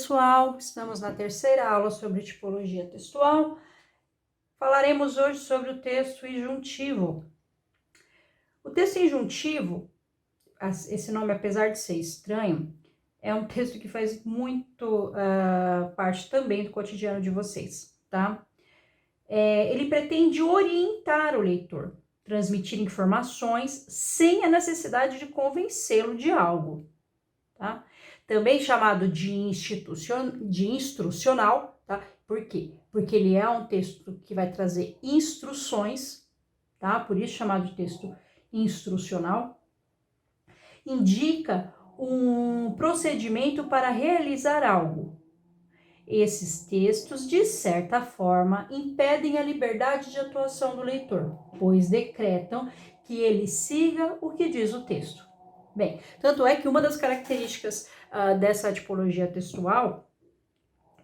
pessoal, estamos na terceira aula sobre tipologia textual. Falaremos hoje sobre o texto injuntivo. O texto injuntivo, esse nome apesar de ser estranho, é um texto que faz muito parte também do cotidiano de vocês, tá? Ele pretende orientar o leitor, transmitir informações sem a necessidade de convencê-lo de algo, tá? Também chamado de instrucional, tá? Por quê? Porque ele é um texto que vai trazer instruções, tá? Por isso chamado de texto instrucional. Indica um procedimento para realizar algo. Esses textos, de certa forma, impedem a liberdade de atuação do leitor, pois decretam que ele siga o que diz o texto. Bem, tanto é que uma das características dessa tipologia textual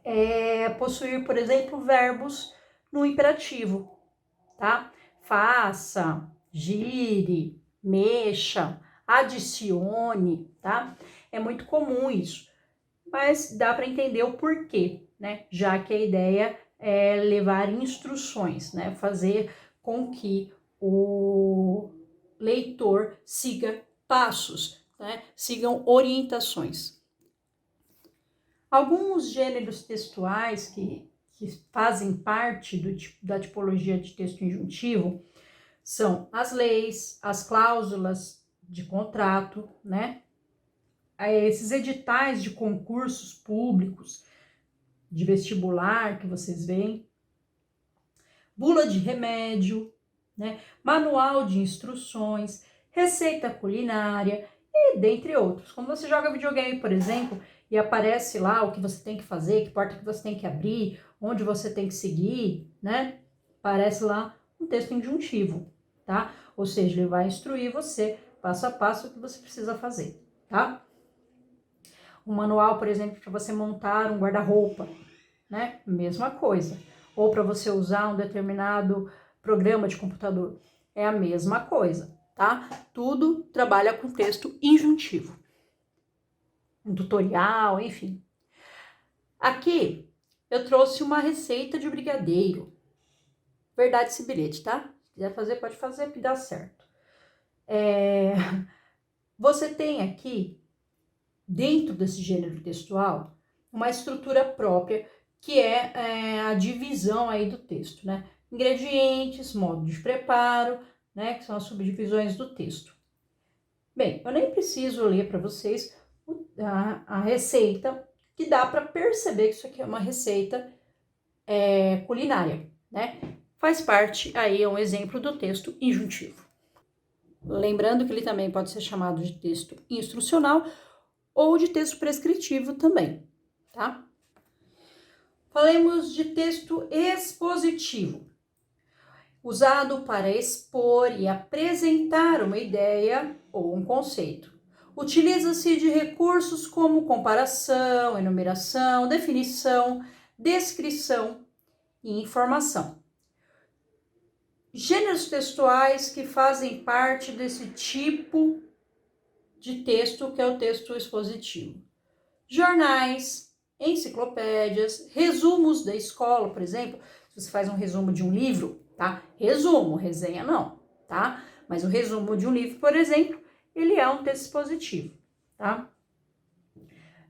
é possuir, por exemplo, verbos no imperativo, tá? Faça, gire, mexa, adicione, tá? É muito comum isso, mas dá para entender o porquê, né? Já que a ideia é levar instruções, né? Fazer com que o leitor siga passos, né? Sigam orientações. Alguns gêneros textuais que fazem parte da tipologia de texto injuntivo são as leis, as cláusulas de contrato, né? Esses editais de concursos públicos, de vestibular que vocês veem, bula de remédio, né? Manual de instruções, receita culinária e dentre outros. Quando você joga videogame, por exemplo, e aparece lá o que você tem que fazer, que porta que você tem que abrir, onde você tem que seguir, né? Aparece lá um texto injuntivo, tá? Ou seja, ele vai instruir você passo a passo o que você precisa fazer, tá? Um manual, por exemplo, para você montar um guarda-roupa, né? Mesma coisa. Ou para você usar um determinado programa de computador. É a mesma coisa, tá? Tudo trabalha com texto injuntivo. Um tutorial, enfim. Aqui eu trouxe uma receita de brigadeiro. Verdade esse bilhete, tá? Se quiser fazer, pode fazer que dá certo. Você tem aqui, dentro desse gênero textual, uma estrutura própria que é a divisão aí do texto, né? Ingredientes, modo de preparo, né? Que são as subdivisões do texto. Bem, eu nem preciso ler para vocês a receita, que dá para perceber que isso aqui é uma receita culinária, né? Faz parte aí, é um exemplo do texto injuntivo. Lembrando que ele também pode ser chamado de texto instrucional ou de texto prescritivo também, tá? Falemos de texto expositivo, usado para expor e apresentar uma ideia ou um conceito. Utiliza-se de recursos como comparação, enumeração, definição, descrição e informação. Gêneros textuais que fazem parte desse tipo de texto que é o texto expositivo. Jornais, enciclopédias, resumos da escola, por exemplo, se você faz um resumo de um livro, tá? Resumo, resenha não, tá? Mas o resumo de um livro, por exemplo, ele é um texto expositivo, tá?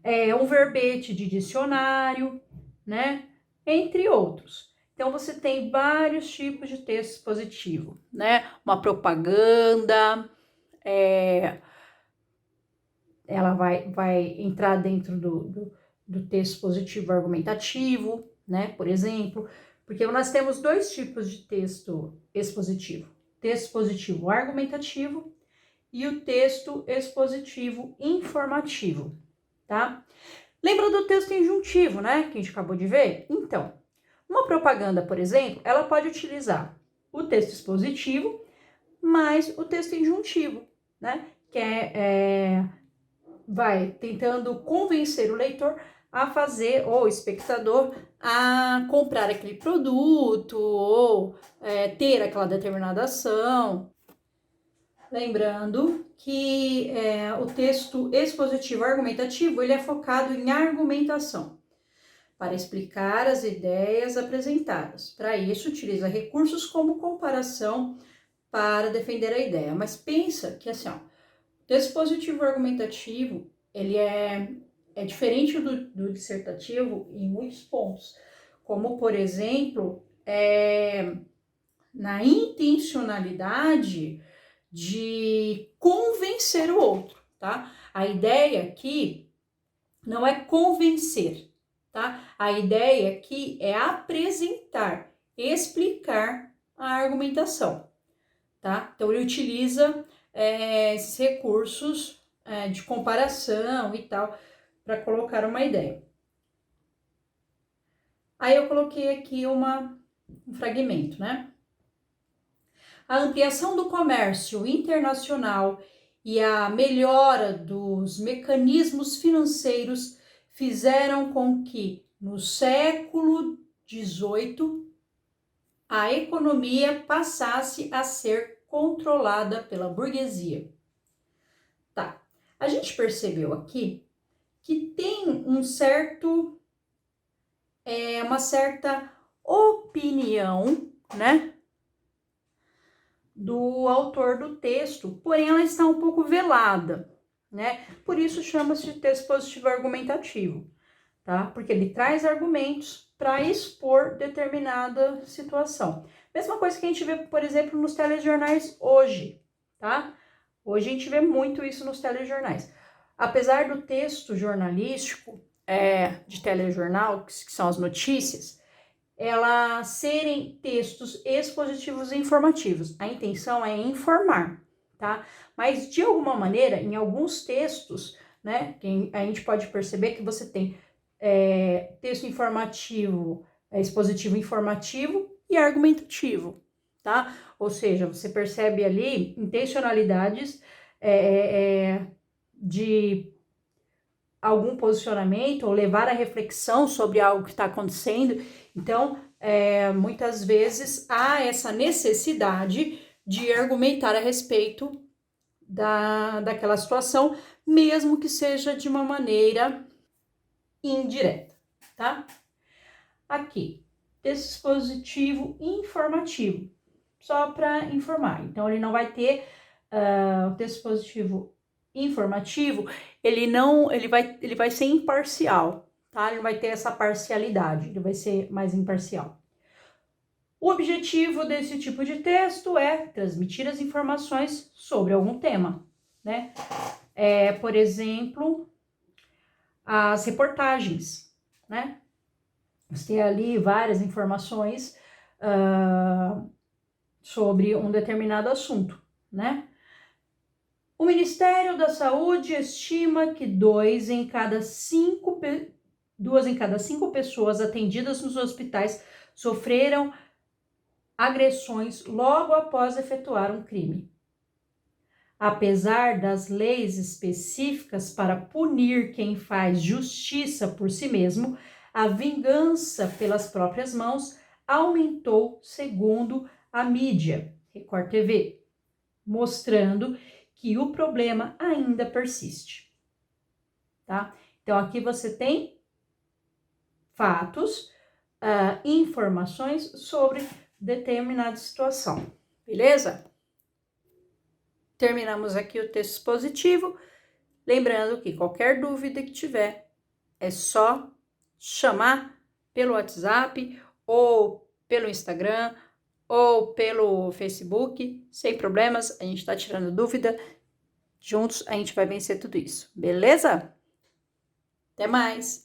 É um verbete de dicionário, né? Entre outros. Então, você tem vários tipos de texto expositivo, né? Uma propaganda, ela vai entrar dentro do texto expositivo argumentativo, né? Por exemplo, porque nós temos dois tipos de texto expositivo. Texto expositivo argumentativo e o texto expositivo informativo, tá? Lembra do texto injuntivo, né? Que a gente acabou de ver? Então, uma propaganda, por exemplo, ela pode utilizar o texto expositivo mais o texto injuntivo, né? Que vai tentando convencer o leitor a fazer, ou o espectador, a comprar aquele produto, ou ter aquela determinada ação. Lembrando que o texto expositivo argumentativo, ele é focado em argumentação. para explicar as ideias apresentadas. Para isso, utiliza recursos como comparação para defender a ideia. Mas pensa que assim, ó, o texto positivo argumentativo, ele é diferente do dissertativo em muitos pontos, como, por exemplo, na intencionalidade de convencer o outro, tá? A ideia aqui não é convencer, tá? A ideia aqui é apresentar, explicar a argumentação, tá? Então, ele utiliza esses recursos de comparação e tal, para colocar uma ideia. Aí eu coloquei aqui um fragmento, né? A ampliação do comércio internacional e a melhora dos mecanismos financeiros fizeram com que, no século XVIII, a economia passasse a ser controlada pela burguesia. Tá, a gente percebeu aqui que tem uma certa opinião, né, do autor do texto, porém ela está um pouco velada, né? Por isso chama-se de texto positivo argumentativo, tá? Porque ele traz argumentos para expor determinada situação. Mesma coisa que a gente vê, por exemplo, nos telejornais hoje, tá? Hoje a gente vê muito isso nos telejornais. Apesar do texto jornalístico de telejornal, que são as notícias, elas serem textos expositivos e informativos. A intenção é informar, tá? Mas, de alguma maneira, em alguns textos, né, a gente pode perceber que você tem texto informativo, expositivo informativo e argumentativo, tá? Ou seja, você percebe ali intencionalidades de algum posicionamento ou levar a reflexão sobre algo que está acontecendo. Então, muitas vezes há essa necessidade de argumentar a respeito daquela situação, mesmo que seja de uma maneira indireta, tá? Aqui, texto expositivo informativo, só para informar. Então, ele não vai ter o texto expositivo informativo, ele vai ser imparcial, tá? Ele não vai ter essa parcialidade, ele vai ser mais imparcial. O objetivo desse tipo de texto é transmitir as informações sobre algum tema, né? Por exemplo, as reportagens, né? Você tem ali várias informações sobre um determinado assunto, né? O Ministério da Saúde estima que 2 em cada 5 pessoas atendidas nos hospitais sofreram agressões logo após efetuar um crime. Apesar das leis específicas para punir quem faz justiça por si mesmo, a vingança pelas próprias mãos aumentou, segundo a mídia, Record TV, mostrando que o problema ainda persiste, tá? Então, aqui você tem fatos, informações sobre determinada situação, beleza? Terminamos aqui o texto expositivo. Lembrando que qualquer dúvida que tiver, é só chamar pelo WhatsApp ou pelo Instagram ou pelo Facebook, sem problemas, a gente está tirando dúvida, juntos a gente vai vencer tudo isso, beleza? Até mais!